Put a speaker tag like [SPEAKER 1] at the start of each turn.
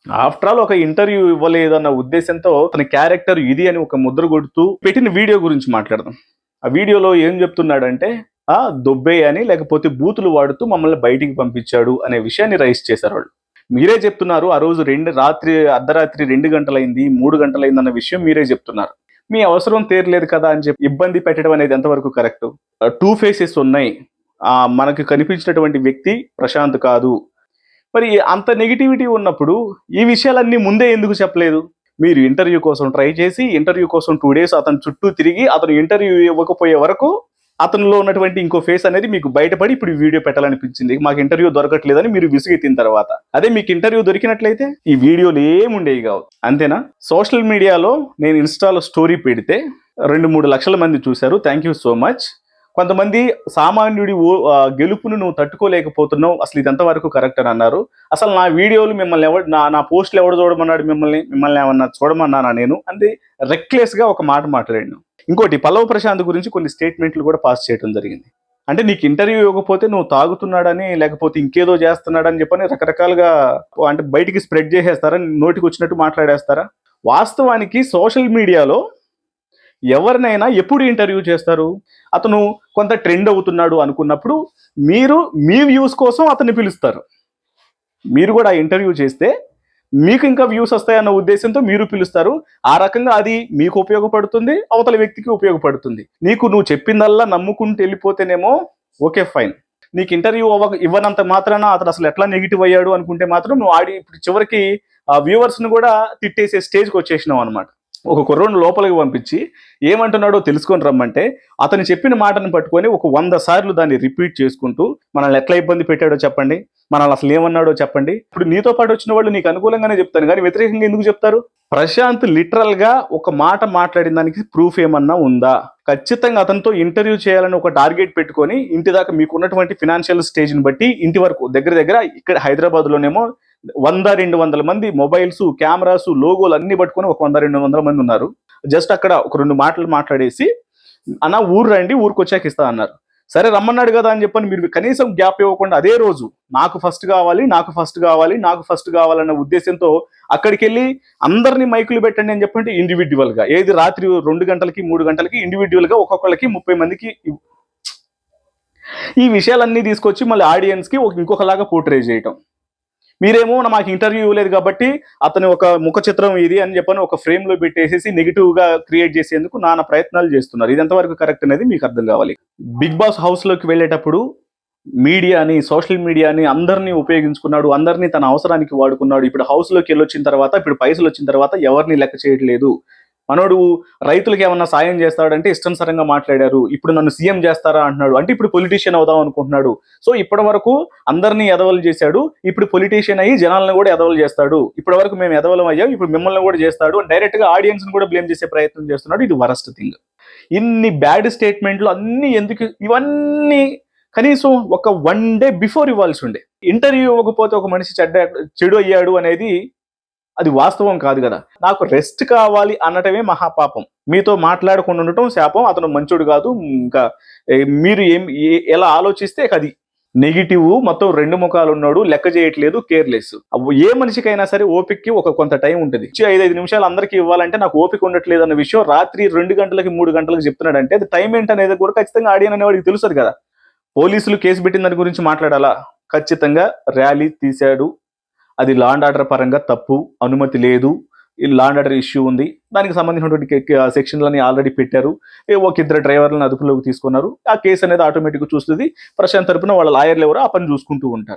[SPEAKER 1] After all ఒక interview ఇవ్వలేదన్న ఉద్దేశంతో తన క్యారెక్టర్ ఇది అని ఒక ముద్ర కొడుతూ పెట్టిన వీడియో గురించి మాట్లాడదాం. ఆ వీడియోలో ఏం చెప్తున్నాడంటే దొబ్బే అని లేకపోతే బూతులు వాడుతూ మమ్మల్ని బయటికి పంపించాడు అనే విషయాన్ని రైస్ చేశారు వాళ్ళు. మీరే చెప్తున్నారు ఆ రోజు అర్ధరాత్రి 2 గంటలైంది 3 గంటలైంది అన్న విషయం మీరే చెప్తున్నారు. మీ అవసరం తీరలేదు కదా అని చెప్పి ఇబ్బంది పెట్టడం అనేది ఎంతవరకు కరెక్ట్? 2 ఫేసెస్ ఉన్నాయి. మనకు కనిపించినటువంటి వ్యక్తి ప్రశాంత్ కాదు. మరి అంత నెగిటివిటీ ఉన్నప్పుడు ఈ విషయాలన్నీ ముందే ఎందుకు చెప్పలేదు? మీరు ఇంటర్వ్యూ కోసం ట్రై చేసి ఇంటర్వ్యూ కోసం 2 డేస్ అతని చుట్టూ తిరిగి అతను ఇంటర్వ్యూ ఇవ్వకపోయే వరకు అతనిలో ఉన్నటువంటి ఇంకో ఫేస్ అనేది మీకు బయటపడి ఇప్పుడు వీడియో పెట్టాలనిపించింది. మాకు ఇంటర్వ్యూ దొరకట్లేదని మీరు విసుగెత్తిన తర్వాత, అదే మీకు ఇంటర్వ్యూ దొరికినట్లయితే ఈ వీడియోలు ఏముండేవి కావు. అంతేనా? సోషల్ మీడియాలో నేను ఇన్స్టాలో స్టోరీ పెడితే 2-3 లక్షల మంది చూశారు. Thank you so much. కొంతమంది సామాన్యుడి గెలుపును నువ్వు తట్టుకోలేకపోతున్నావు, అసలు ఇది ఎంతవరకు కరెక్ట్ అని అన్నారు. అసలు నా వీడియోలు మిమ్మల్ని నా పోస్టులు ఎవడు చూడమన్నాడు? మిమ్మల్ని ఏమన్నా చూడమన్నానా నేను? అంటే రెక్లెస్ గా ఒక మాట మాట్లాడాను. ఇంకోటి, పల్లవ ప్రశాంత్ గురించి కొన్ని స్టేట్మెంట్లు కూడా పాస్ చేయడం జరిగింది. అంటే నీకు ఇంటర్వ్యూ ఇవ్వకపోతే నువ్వు తాగుతున్నాడని లేకపోతే ఇంకేదో చేస్తున్నాడని చెప్పని రకరకాలుగా అంటే బయటికి స్ప్రెడ్ చేసేస్తారా? నోటికి వచ్చినట్టు మాట్లాడేస్తారా? వాస్తవానికి సోషల్ మీడియాలో ఎవరినైనా ఎప్పుడు ఇంటర్వ్యూ చేస్తారు? అతను కొంత ట్రెండ్ అవుతున్నాడు అనుకున్నప్పుడు మీరు మీ వ్యూస్ కోసం అతన్ని పిలుస్తారు. మీరు కూడా ఇంటర్వ్యూ చేస్తే మీకు ఇంకా వ్యూస్ వస్తాయన్న ఉద్దేశంతో మీరు పిలుస్తారు. ఆ రకంగా అది మీకు ఉపయోగపడుతుంది, అవతల వ్యక్తికి ఉపయోగపడుతుంది. నువ్వు చెప్పిందల్లా నమ్ముకుంటూ వెళ్ళిపోతేనేమో ఓకే ఫైన్. నీకు ఇంటర్వ్యూ ఇవ్వనంత మాత్రాన అతను అసలు ఎట్లా నెగిటివ్ అయ్యాడు అనుకుంటే మాత్రం నువ్వు ఇప్పుడు చివరికి వ్యూవర్స్ని కూడా తిట్టేసే స్టేజ్కి వచ్చేసినావు అనమాట. ఒక కుర్రోడ్ని లోపలికి పంపించి ఏమంటున్నాడో తెలుసుకొని రమ్మంటే అతను చెప్పిన మాటను పట్టుకొని ఒక 100 సార్లు దాన్ని రిపీట్ చేసుకుంటూ మనల్ని ఎట్లా ఇబ్బంది పెట్టాడో చెప్పండి, మనల్ని అసలు ఏమన్నాడో చెప్పండి. ఇప్పుడు నీతో పాటు వచ్చిన వాళ్ళు నీకు అనుకూలంగానే చెప్తాను కానీ వ్యతిరేకంగా ఎందుకు చెప్తారు? ప్రశాంత్ లిటరల్ గా ఒక మాట మాట్లాడిన దానికి ప్రూఫ్ ఏమన్నా ఉందా? ఖచ్చితంగా అతనితో ఇంటర్వ్యూ చేయాలని ఒక టార్గెట్ పెట్టుకొని ఇంటి దాకా మీకు ఉన్నటువంటి ఫినాన్షియల్ స్టేజ్ని బట్టి ఇంటి వరకు దగ్గర ఇక్కడ హైదరాబాద్ లోనేమో 100-200 మంది మొబైల్స్, కెమెరాస్, లోగోలు అన్ని పట్టుకొని ఒక 100-200 మంది ఉన్నారు. జస్ట్ అక్కడ ఒక 2 మాటలు మాట్లాడేసి అన్న ఊరు రండి, ఊరికి వచ్చాక ఇస్తా అన్నారు. సరే రమ్మన్నాడు కదా అని చెప్పని మీరు కనీసం గ్యాప్ ఇవ్వకుండా అదే రోజు నాకు ఫస్ట్ కావాలన్న ఉద్దేశంతో అక్కడికి వెళ్ళి అందరినీ మైకులు పెట్టండి అని చెప్పంటే ఇండివిజువల్ గా, ఏది రాత్రి 2 గంటలకి 3 గంటలకి ఇండివిజువల్ గా ఒక్కొక్కరికి 30 మందికి ఈ విషయాలన్నీ తీసుకొచ్చి మళ్ళీ ఆడియన్స్ కి ఇంకొకలాగా పోర్ట్రే చేయటం. మీరేమో మాకు ఇంటర్వ్యూ ఇవ్వలేదు కాబట్టి అతని ఒక ముఖ చిత్రం ఇది అని చెప్పని ఒక ఫ్రేమ్ లో పెట్టేసేసి నెగిటివ్ గా క్రియేట్ చేసేందుకు నానా ప్రయత్నాలు చేస్తున్నారు. ఇది ఎంతవరకు కరెక్ట్ అనేది మీకు అర్థం కావాలి. బిగ్ బాస్ హౌస్ లోకి వెళ్ళేటప్పుడు మీడియాని, సోషల్ మీడియాని అందరినీ ఉపయోగించుకున్నాడు, అందరినీ తన అవసరానికి వాడుకున్నాడు. ఇప్పుడు హౌస్ లోకి వెళ్ళొచ్చిన తర్వాత, ఇప్పుడు పైసలు వచ్చిన తర్వాత ఎవరిని లెక్క చేయట్లేదు. మనోడు రైతులకు ఏమన్నా సాయం చేస్తాడంటే ఇష్టానుసారంగా మాట్లాడారు. ఇప్పుడు నన్ను సీఎం చేస్తారా అంటున్నాడు. అంటే ఇప్పుడు పొలిటీషియన్ అవుదాం అనుకుంటున్నాడు. సో ఇప్పటి వరకు అందరినీ ఎదవలు చేశాడు, ఇప్పుడు పొలిటీషియన్ అయ్యి జనాలను కూడా ఎదవలు చేస్తాడు. ఇప్పటి వరకు మేము ఎదవలం అయ్యాం, ఇప్పుడు మిమ్మల్ని కూడా చేస్తాడు అని డైరెక్ట్ గా ఆడియన్స్ ని కూడా బ్లేమ్ చేసే ప్రయత్నం చేస్తున్నాడు. ఇది వరస్ట్ థింగ్. ఇన్ని బ్యాడ్ స్టేట్మెంట్లు అన్ని ఎందుకు? ఇవన్నీ కనీసం ఒక 1 డే బిఫోర్ ఇవ్వాల్సి ఉండే. ఇంటర్వ్యూ ఇవ్వకపోతే ఒక మనిషి చెడు అయ్యాడు అనేది అది వాస్తవం కాదు కదా. నాకు రెస్ట్ కావాలి అనటమే మహాపాపం. మీతో మాట్లాడకుండా ఉండటం శాపం. అతను మంచోడు కాదు. ఇంకా మీరు ఎలా ఆలోచిస్తే అది నెగిటివ్, మొత్తం 2 ముఖాలు ఉన్నాడు, లెక్క చేయట్లేదు, కేర్లెస్. ఏ మనిషికైనా సరే ఓపికకి ఒక కొంత టైం ఉంటుంది. 5 నిమిషాలు అందరికీ ఇవ్వాలంటే నాకు ఓపిక ఉండట్లేదు అన్న విషయం రాత్రి 2 గంటలకి 3 గంటలకు చెప్తున్నాడంటే అది టైం ఏంటనేది కూడా ఖచ్చితంగా ఆడియన్ అనేవాడికి తెలుస్తుంది కదా. పోలీసులు కేసు పెట్టిన దాని గురించి మాట్లాడాలా? ఖచ్చితంగా ర్యాలీ తీశాడు, అది లా అండ్ ఆర్డర్ పరంగా తప్పు, అనుమతి లేదు, ఈ లా అండ్ ఆర్డర్ ఇష్యూ ఉంది, దానికి సంబంధించినటువంటి సెక్షన్లని ఆల్రెడీ పెట్టారు. 1-2 డ్రైవర్లను అదుపులోకి తీసుకున్నారు. ఆ కేసు అనేది ఆటోమేటిక్గా చూస్తుంది. ప్రశాంత్ తరపున వాళ్ళ లాయర్లు ఎవరో ఆ పని చూసుకుంటూ ఉంటారు.